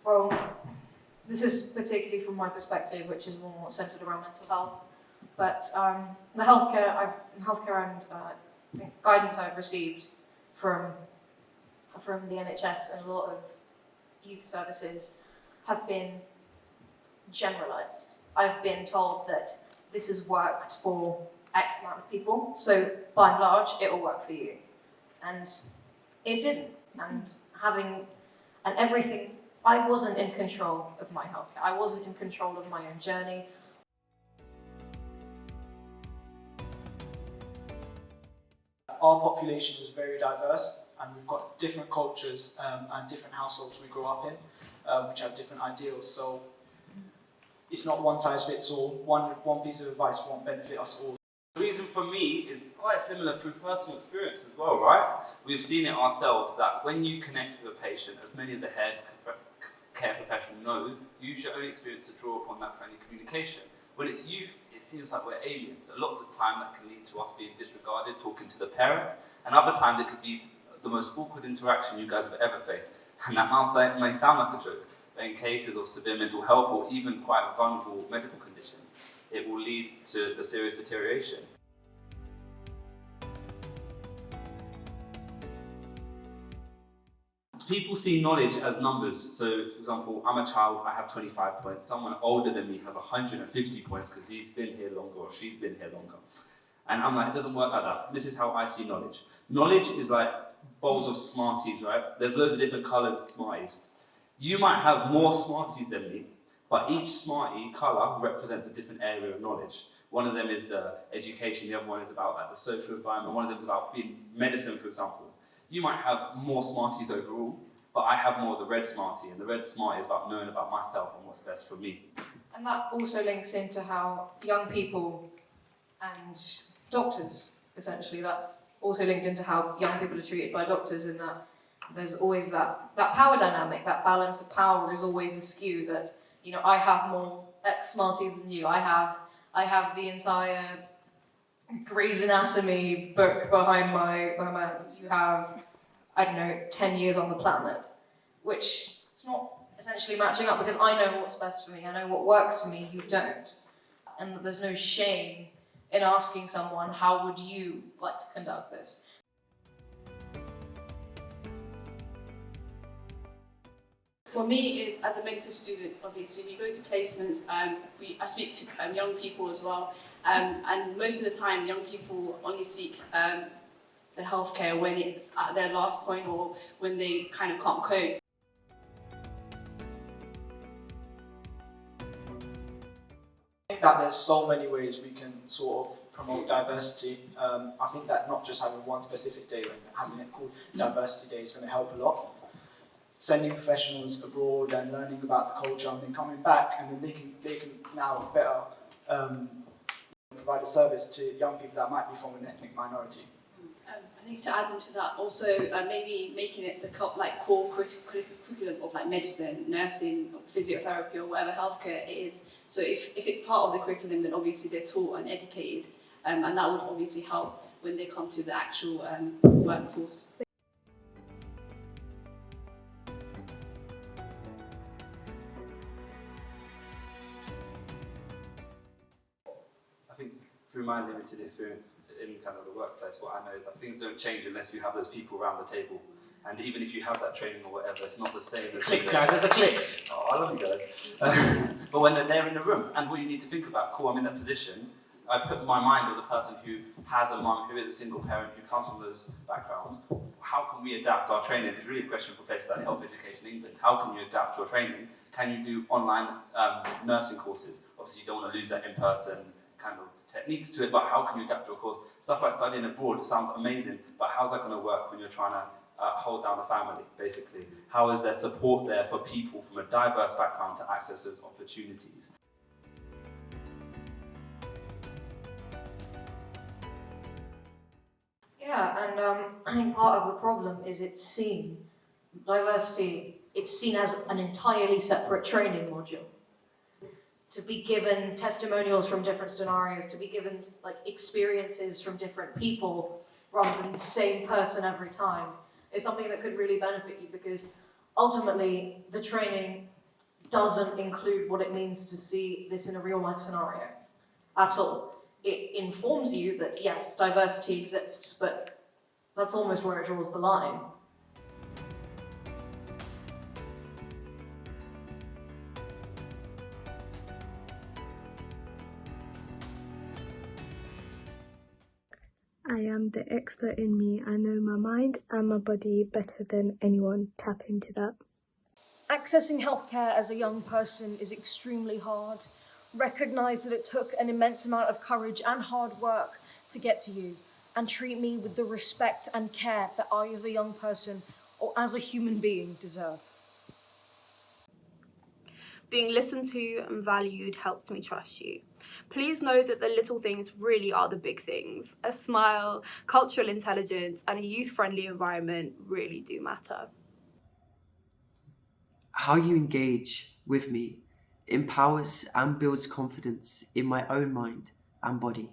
Well, this is particularly from my perspective, which is more centred around mental health. But the healthcare and guidance I've received from the NHS and a lot of youth services have been generalised. I've been told that this has worked for X amount of people, so by and large, it will work for you. And it didn't. And everything, I wasn't in control of my healthcare. I wasn't in control of my own journey. Our population is very diverse, and we've got different cultures and different households we grow up in, which have different ideals. So it's not one size fits all. One piece of advice won't benefit us all. The reason for me is quite similar through personal experience as well, right? We've seen it ourselves that when you connect with a patient, as many of the head care professionals know, you use your own experience to draw upon that friendly communication. When it's youth, it seems like we're aliens. A lot of the time that can lead to us being disregarded, talking to the parents, and other times it could be the most awkward interaction you guys have ever faced. And that may sound like a joke, but in cases of severe mental health or even quite vulnerable medical conditions, it will lead to the serious deterioration. People see knowledge as numbers. So, for example, I'm a child, I have 25 points. Someone older than me has 150 points because he's been here longer or she's been here longer. And I'm like, it doesn't work like that. This is how I see knowledge. Knowledge is like bowls of Smarties, right? There's loads of different coloured Smarties. You might have more Smarties than me, but each Smartie colour represents a different area of knowledge. One of them is the education, the other one is about like the social environment, one of them is about being medicine, for example. You might have more Smarties overall, but I have more of the red Smartie, and the red Smartie is about knowing about myself and what's best for me. And that also links into how young people and doctors, essentially, that's also linked into how young people are treated by doctors, in that there's always that power dynamic, that balance of power is always askew, that, you know, I have more X Smarties than you, I have the entire Grey's Anatomy book behind my you have, I don't know, 10 years on the planet, which it's not essentially matching up, because I know what's best for me, I know what works for me, you don't. And there's no shame in asking someone, how would you like to conduct this? For me, is as a medical student, obviously, we go to placements, I speak to young people as well, and most of the time, young people only seek the healthcare when it's at their last point or when they kind of can't cope. I think that there's so many ways we can sort of promote diversity. I think that not just having one specific day, and having it called Diversity Day is going to help a lot. Sending professionals abroad and learning about the culture, and then coming back, and then they can now better provide a service to young people that might be from an ethnic minority. I think to add into that, also maybe making it the core curriculum of like medicine, nursing, physiotherapy, or whatever healthcare it is. So if it's part of the curriculum, then obviously they're taught and educated, and that would obviously help when they come to the actual workforce. I think through my limited experience in kind of the workplace, what I know is that things don't change unless you have those people around the table. And even if you have that training or whatever, it's not the same as... Clicks, guys, there's the clicks! Oh, I love you guys. But when they're there in the room, and what you need to think about, cool, I'm in that position, I put my mind on the person who has a mum, who is a single parent, who comes from those backgrounds. How can we adapt our training? It's really a question for places like Health Education England. How can you adapt your training? Can you do online nursing courses? Obviously, you don't want to lose that in-person kind of techniques to it, but how can you adapt your course? Stuff like studying abroad sounds amazing, but how's that going to work when you're trying to hold down a family, basically? How is there support there for people from a diverse background to access those opportunities? Yeah, and I think part of the problem is diversity, it's seen as an entirely separate training module. To be given testimonials from different scenarios, to be given like experiences from different people rather than the same person every time, is something that could really benefit you, because ultimately the training doesn't include what it means to see this in a real life scenario at all. It informs you that yes, diversity exists, but that's almost where it draws the line. I am the expert in me. I know my mind and my body better than anyone. Tap into that. Accessing healthcare as a young person is extremely hard. Recognise that it took an immense amount of courage and hard work to get to you, and treat me with the respect and care that I as a young person or as a human being deserve. Being listened to and valued helps me trust you. Please know that the little things really are the big things. A smile, cultural intelligence, and a youth-friendly environment really do matter. How you engage with me empowers and builds confidence in my own mind and body.